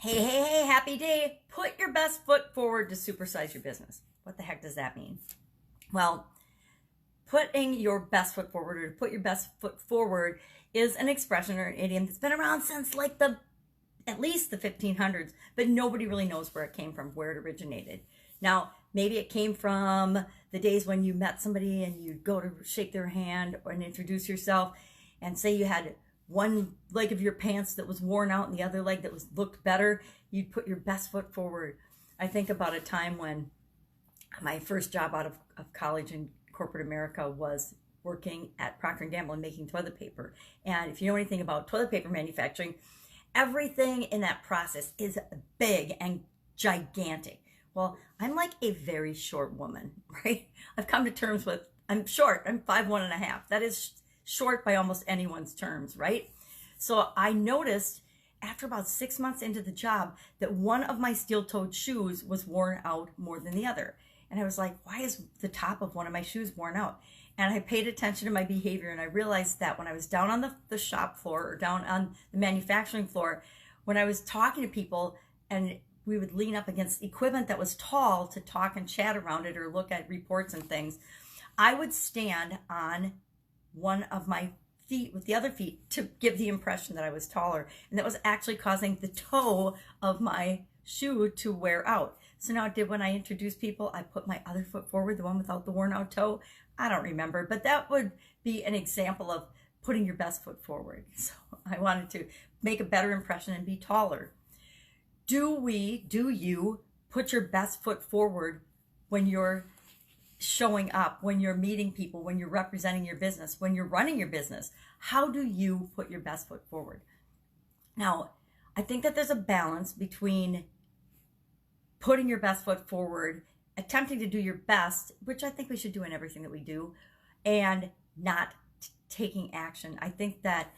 Hey, happy day. Put your best foot forward to supersize your business. What the heck does that mean? Well, putting your best foot forward or to put your best foot forward is an expression or an idiom that's been around since like at least the 1500s, but nobody really knows where it came from, where it originated. Now, maybe it came from the days when you met somebody and you'd go to shake their hand and introduce yourself and say you had one leg of your pants that was worn out and the other leg that looked better, you'd put your best foot forward. I think about a time when my first job out of college in corporate America was working at Procter & Gamble and making toilet paper. And if you know anything about toilet paper manufacturing, everything in that process is big and gigantic. Well, I'm like a very short woman, right? I've come to terms with, I'm short, I'm 5'1.5". That is short by almost anyone's terms, right? So I noticed after about 6 months into the job that one of my steel-toed shoes was worn out more than the other. And I was like, why is the top of one of my shoes worn out? And I paid attention to my behavior, and I realized that when I was down on the shop floor or down on the manufacturing floor, when I was talking to people and we would lean up against equipment that was tall to talk and chat around it or look at reports and things, I would stand on one of my feet with the other feet to give the impression that I was taller. And that was actually causing the toe of my shoe to wear out. So now when I introduce people, I put my other foot forward, the one without the worn out toe. I don't remember, but that would be an example of putting your best foot forward. So I wanted to make a better impression and be taller. Do you put your best foot forward when you're showing up, when you're meeting people, when you're representing your business, when you're running your business? How do you put your best foot forward? Now, I think that there's a balance between putting your best foot forward, attempting to do your best, which I think we should do in everything that we do, and not taking action. I think that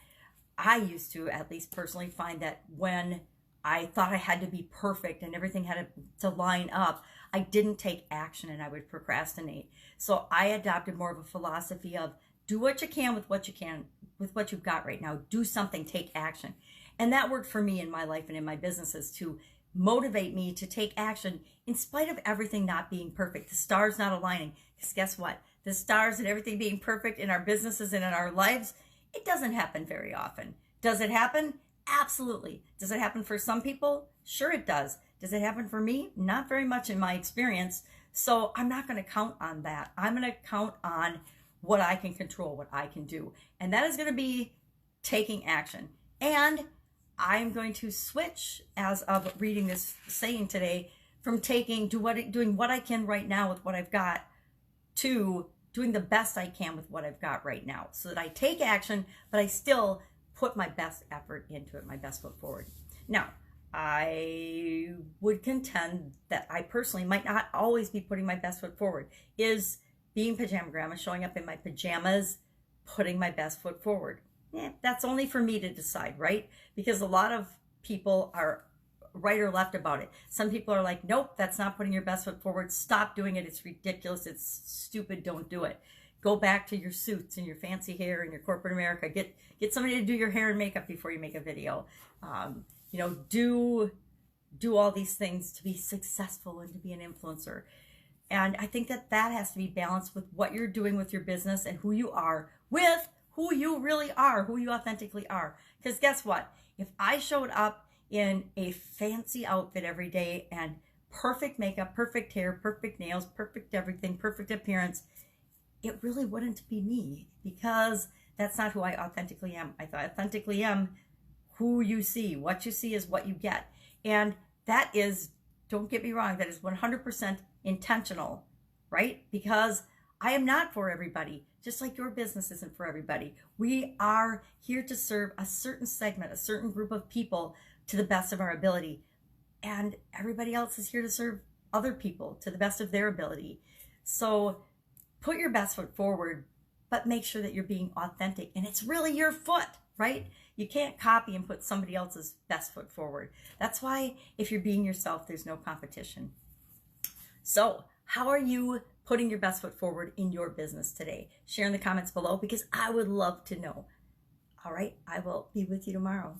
I used to, at least personally, find that when I thought I had to be perfect and everything had to line up, I didn't take action and I would procrastinate. So I adopted more of a philosophy of do what you can with what you can, with what you've got right now. Do something, take action. And that worked for me in my life and in my businesses to motivate me to take action in spite of everything not being perfect, the stars not aligning. Because guess what? The stars and everything being perfect in our businesses and in our lives, it doesn't happen very often. Does it happen? Absolutely. Does it happen for some people? Sure it does. Does it happen for me? Not very much in my experience. So I'm not going to count on that. I'm going to count on what I can control, what I can do. And that is going to be taking action. And I'm going to switch, as of reading this saying today, from doing what I can right now with what I've got to doing the best I can with what I've got right now, so that I take action, but I still put my best effort into it, my best foot forward. Now, I would contend that I personally might not always be putting my best foot forward. Is being pajama grandma, showing up in my pajamas, putting my best foot forward? That's only for me to decide, right? Because a lot of people are right or left about it. Some people are like, nope, that's not putting your best foot forward. Stop doing it. It's ridiculous. It's stupid. Don't do it. Go back to your suits and your fancy hair and your corporate America. Get somebody to do your hair and makeup before you make a video. Do all these things to be successful and to be an influencer. And I think that has to be balanced with what you're doing with your business and who you are with who you really are, who you authentically are. Because guess what? If I showed up in a fancy outfit every day and perfect makeup, perfect hair, perfect nails, perfect everything, perfect appearance, it really wouldn't be me, because that's not who I authentically am. I authentically am who you see. What you see is what you get. And that is, don't get me wrong, that is 100% intentional, right? Because I am not for everybody, just like your business isn't for everybody. We are here to serve a certain segment, a certain group of people to the best of our ability. And everybody else is here to serve other people to the best of their ability. So put your best foot forward, but make sure that you're being authentic. And it's really your foot, right? You can't copy and put somebody else's best foot forward. That's why if you're being yourself, there's no competition. So how are you putting your best foot forward in your business today? Share in the comments below, because I would love to know. All right, I will be with you tomorrow.